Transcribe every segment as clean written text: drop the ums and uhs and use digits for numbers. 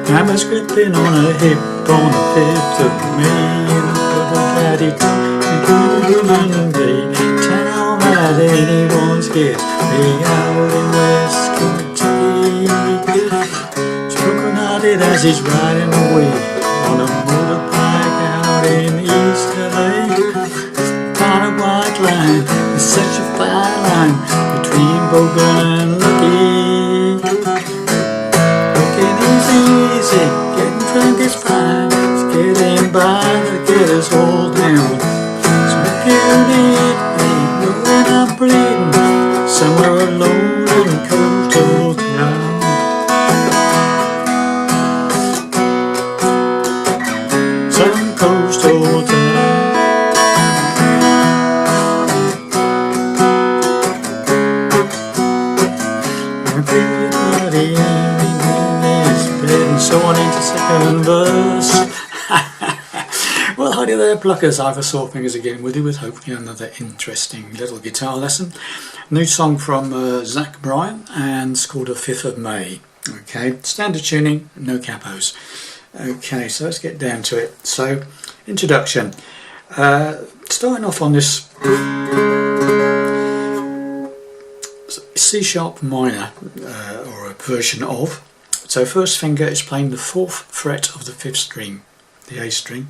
Hammer's gripping on her hip on the 5th of May. Daddy Monday, tell that anyone's guess. Me out in West Kentucky, broken-hearted as he's riding away on a motorbike out in East LA. On a white line, there's such a fine line between broken and lucky. Easy, getting drunk is fine. It's getting by to get us all down. So if you need me, know when I'm bleeding somewhere alone in coastal town. Some coastal town. Everybody and so on into second verse. Well, hi there, pluckers. Ivor Sore Fingers again with you with hopefully another interesting little guitar lesson. New song from Zach Bryan, and it's called The 5th of May. Okay, standard tuning, no capos. Okay, so let's get down to it. So, introduction. Starting off on this C sharp minor, or a version of. So first finger is playing the 4th fret of the 5th string, the A string,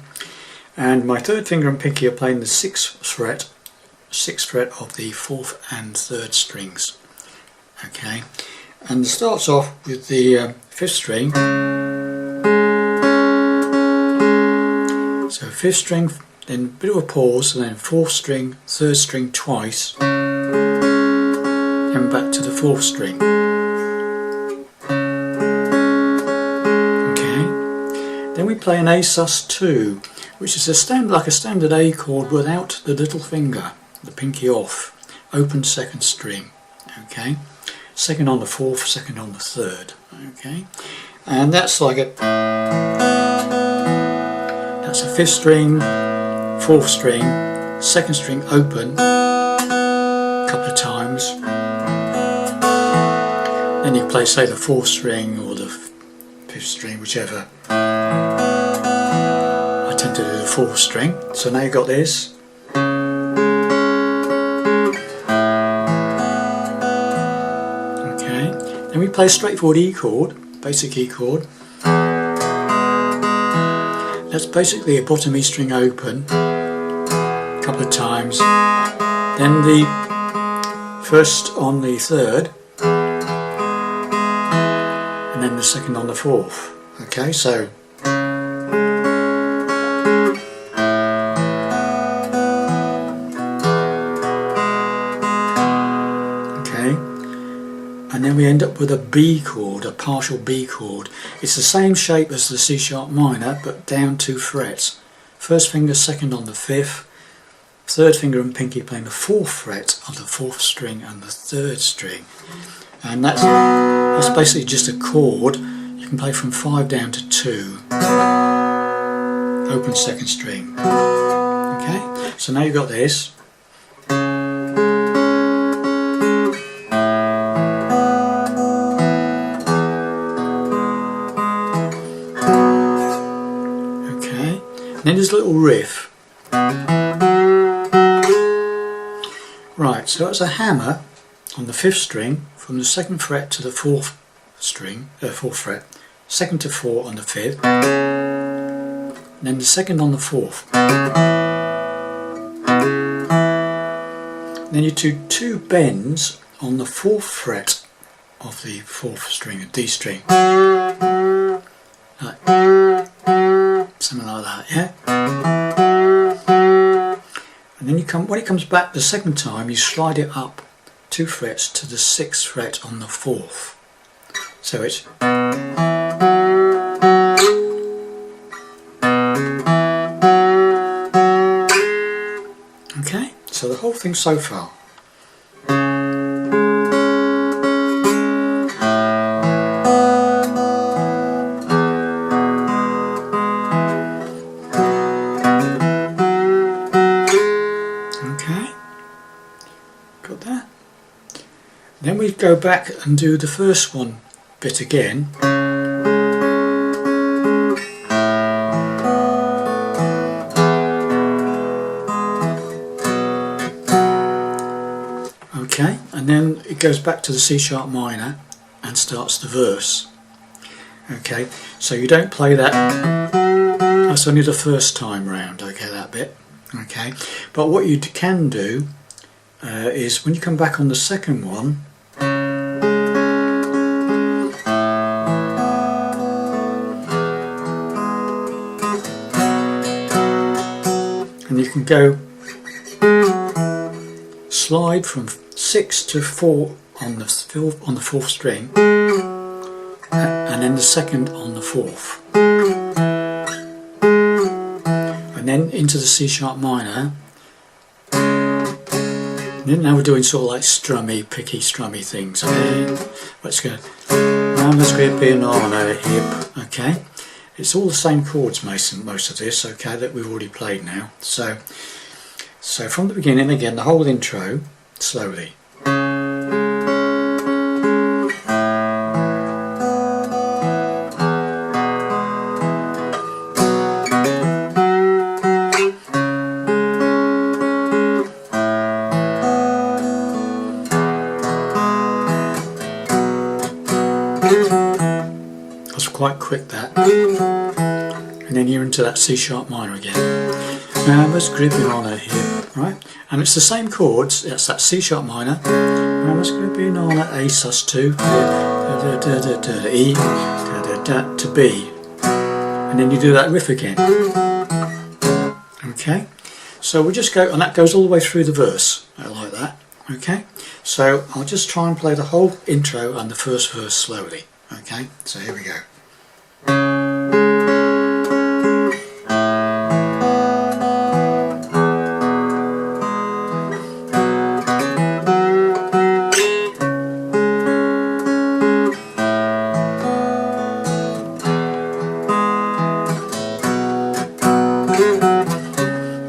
and my third finger and pinky are playing the 6th fret of the 4th and 3rd strings. Okay, and it starts off with the 5th string. So 5th string, then a bit of a pause, and then 4th string, 3rd string twice, and back to the 4th string. Then we play an A sus2, which is like a standard A chord without the little finger, the pinky off, open 2nd string. Okay, second on the 4th, second on the 3rd. Okay, and that's like a 5th string, 4th string, 2nd string open a couple of times. Then you play, say, the 4th string or the 5th string, whichever. I tend to do the 4th string. So now you've got this. Okay. Then we play a straightforward E chord, basic E chord. That's basically a bottom E string open a couple of times. Then the first on the 3rd, and then the second on the 4th. Okay, so and then we end up with a B chord, a partial B chord. It's the same shape as the C sharp minor, but down 2 frets. First finger, second on the 5th, third finger and pinky playing the 4th fret of the 4th string and the 3rd string. And that's basically just a chord. You can play from 5 down to 2. Open 2nd string. Okay, so now you've got this. Then there's a little riff. Right, so it's a hammer on the 5th string from the 2nd fret to the 4th string, 4th fret, 2nd to 4 on the 5th, and then the 2nd on the 4th. Then you do 2 bends on the 4th fret of the 4th string, a D string. Like, something like that, yeah? And then when it comes back the second time, you slide it up 2 frets to the 6th fret on the 4th. So it's okay, so the whole thing so far. go back and do the first one bit again. Okay, and then it goes back to the C sharp minor and starts the verse. Okay, so you don't play that, that's only the first time round, okay, that bit. Okay, but what you can do is when you come back on the second one, and you can go slide from 6 to 4 on the 4th string, and then the second on the 4th, and then into the C sharp minor. And then now we're doing sort of like strummy, picky, strummy things. Okay, let's go. Mama's gripping on her hip. Okay, it's all the same chords, most of this. Okay, that we've already played now. So from the beginning again, the whole intro slowly. That's quite quick, that. And then you're into that C sharp minor again. Mama's gripping on her hip, right? And it's the same chords. That's that C sharp minor. Mama's gripping on her A sus2, E, to B, and then you do that riff again. Okay, so we'll just go, and that goes all the way through the verse, like that. Okay, so I'll just try and play the whole intro and the first verse slowly. Okay, so here we go.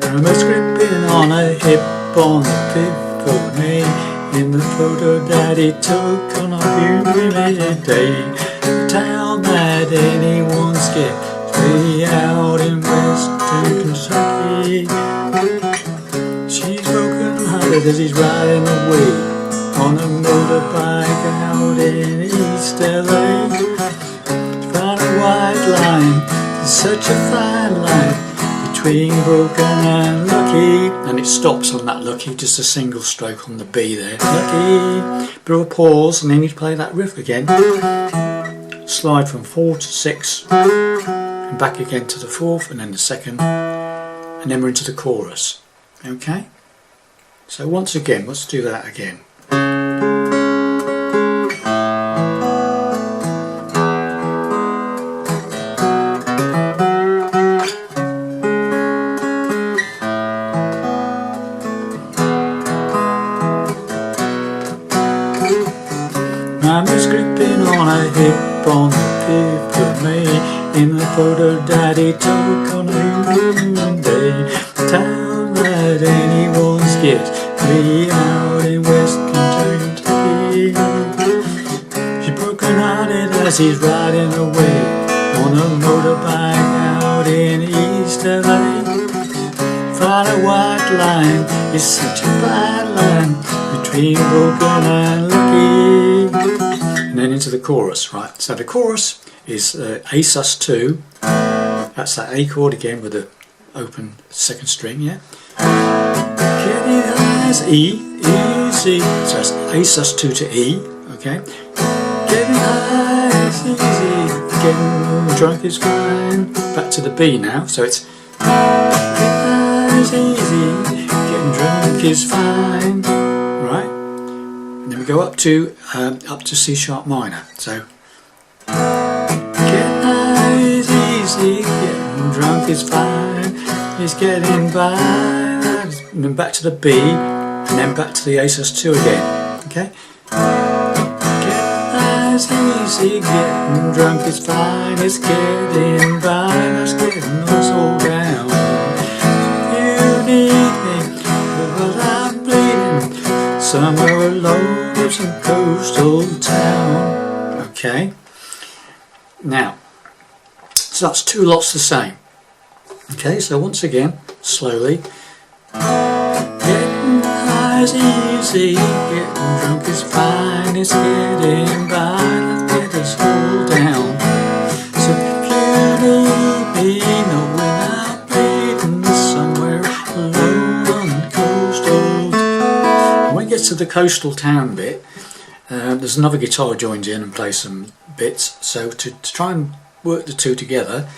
Mama's gripping on her hip on the pivot in the photo Daddy took on a humiliating day. The town that anyone skipped way out in western Kentucky. She's broken hearted as he's riding away on a motorbike out in East LA. Found a white line, such a fine line between broken and lucky, and it stops on that lucky, just a single stroke on the B there. Lucky, bit of a pause, and then you play that riff again. Slide from 4 to 6, and back again to the 4th, and then the 2nd, and then we're into the chorus. Okay? So once again, let's do that again. Mama's gripping on her hip on the 5th of May in the photo Daddy took on a human day. The town that anyone skips way out in West Kentucky. She's broken hearted as he's riding away on a motorbike out in East LA. Find a white line, it's such a fine line between broken and lucky. And then into the chorus, right? So the chorus is A sus2. That's that A chord again with the open 2nd string, yeah. Getting high as E, easy. So that's A sus2 to E, okay. Getting high is easy, getting drunk is fine. Back to the B now, so it's getting high is easy, getting drunk is fine, right? And then we go up to C sharp minor. So getting high is easy, getting drunk is fine, it's getting by. And then back to the B, and then back to the A sus2 again. Okay. Getting high is easy, getting drunk is fine, it's getting by, it's getting us all down. You need me, but I'm bleeding somewhere alone. of some coastal town. Okay, now, so that's two lots the same. Okay, so once again, slowly. Getting high is easy, getting drunk is fine, it's getting by, let's get us all down. So if you need me, know when I'm bleeding somewhere alone on the coastal town. When it gets to the coastal town bit, there's another guitar joined in and plays some bits. So to try and work the two together,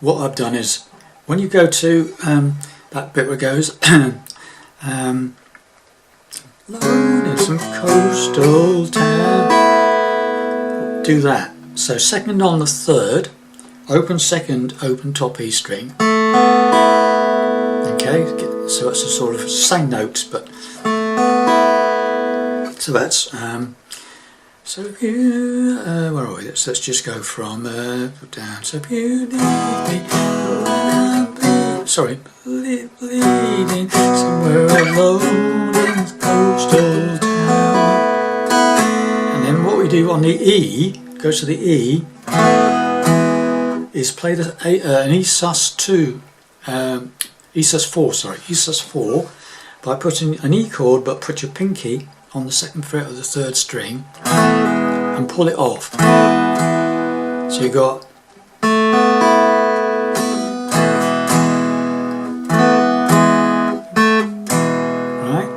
what I've done is, when you go to that bit where it goes alone in some coastal town, do that. So second on the third, open second, open top E string. Okay, so that's a sort of same notes, but so that's so if you where are we? Let's just go from down. So if you need me, bleeding somewhere alone in the coastal town. And then what we do on the E, go to the E, is play an E sus2, E sus4, sorry, E sus4, by putting an E chord, but put your pinky on the second fret of the third string and pull it off. So you got right,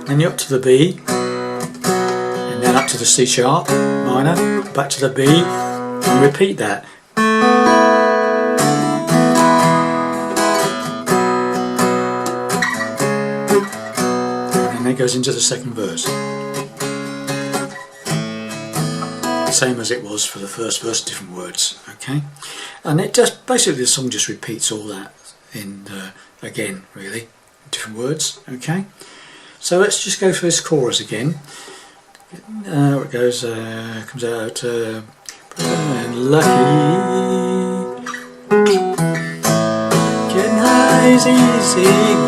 then you're up to the B, and then up to the C sharp minor, back to the B, and repeat that. And then it goes into the second verse. Same as it was for the first verse, different words. Okay, and it just basically the song just repeats all that in again, really, different words. Okay, so let's just go through this chorus again. It goes, comes out, lucky. Getting high is easy,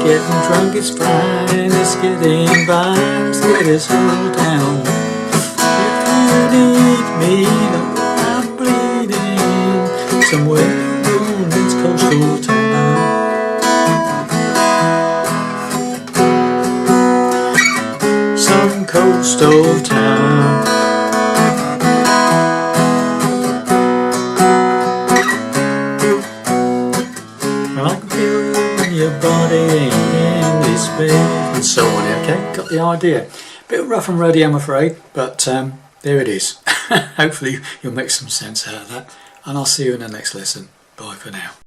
getting drunk is fine, it's getting by, let's get us all down. If you need me, know I'm bleeding somewhere alone in this coastal town. Some coastal town. I can feel your body in this bed, and so on. Okay, got the idea. Bit rough and ready, I'm afraid, but there it is. Hopefully you'll make some sense out of that, and I'll see you in the next lesson. Bye for now.